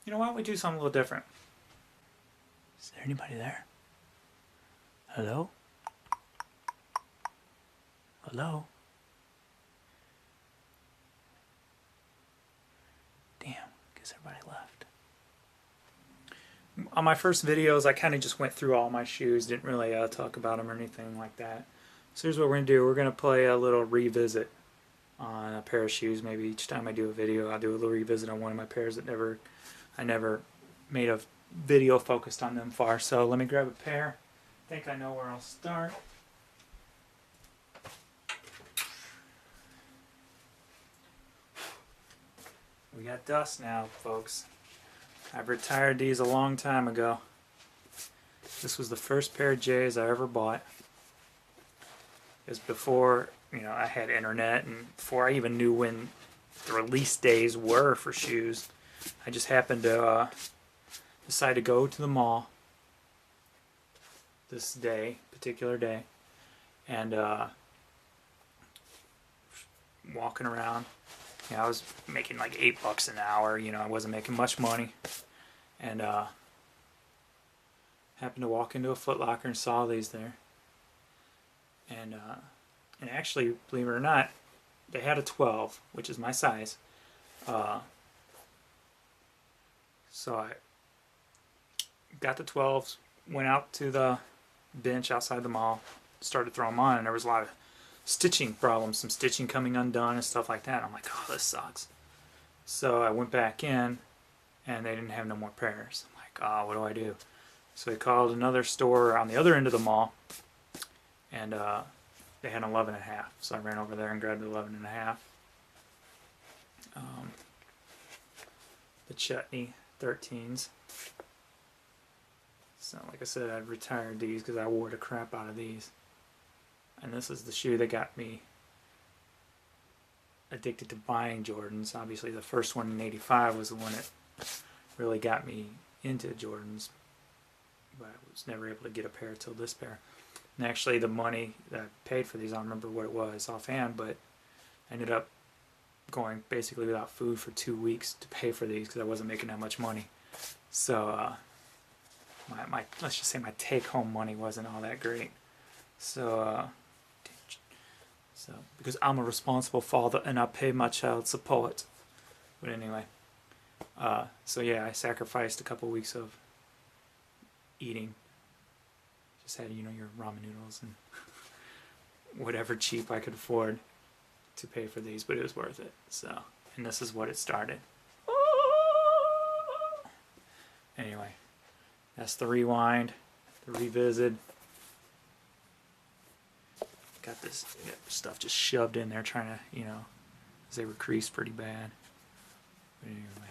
You know, why don't we do something a little different? Is there anybody there? Hello? Hello? Damn, guess everybody left. On my first videos, I kind of just went through all my shoes, didn't really talk about them or anything like that. So here's what we're going to do. We're going to play a little revisit on a pair of shoes. Maybe each time I do a video, I'll do a little revisit on one of my pairs that I never made a video focused on them far. So let me grab a pair. I think I know where I'll start. We got dust now, folks. I've retired these a long time ago. This was the first pair of J's I ever bought. It was before, you know, I had internet and before I even knew when the release days were for shoes. I just happened to decide to go to the mall this particular day, and walking around. You know, I was making like $8 an hour. You know, I wasn't making much money, and happened to walk into a Foot Locker and saw these there, and actually, believe it or not, they had a 12, which is my size. So I got the 12s, went out to the bench outside the mall, started throwing them on, and there was a lot of stitching problems, some stitching coming undone and stuff like that. I'm like, oh, this sucks. So I went back in, and they didn't have no more pairs. I'm like, oh, what do I do? So I called another store on the other end of the mall, and they had an 11.5. So I ran over there and grabbed the 11.5. The Chutney 13s. So like I said, I'd retired these because I wore the crap out of these. And this is the shoe that got me addicted to buying Jordans. Obviously the first one in '85 was the one that really got me into Jordans. But I was never able to get a pair till this pair. And actually the money that I paid for these, I don't remember what it was offhand, but I ended up going basically without food for 2 weeks to pay for these because I wasn't making that much money. So my let's just say my take-home money wasn't all that great. So because I'm a responsible father and I pay my child support. But anyway, so yeah, I sacrificed a couple weeks of eating. Just had, you know, your ramen noodles and whatever cheap I could afford to pay for these, but it was worth it. So, and this is what it started. Anyway, that's the rewind, the revisit. Got this stuff just shoved in there trying to, you know, because they were creased pretty bad. But anyway,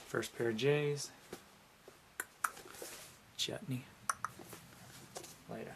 first pair of J's. Chutney. Later.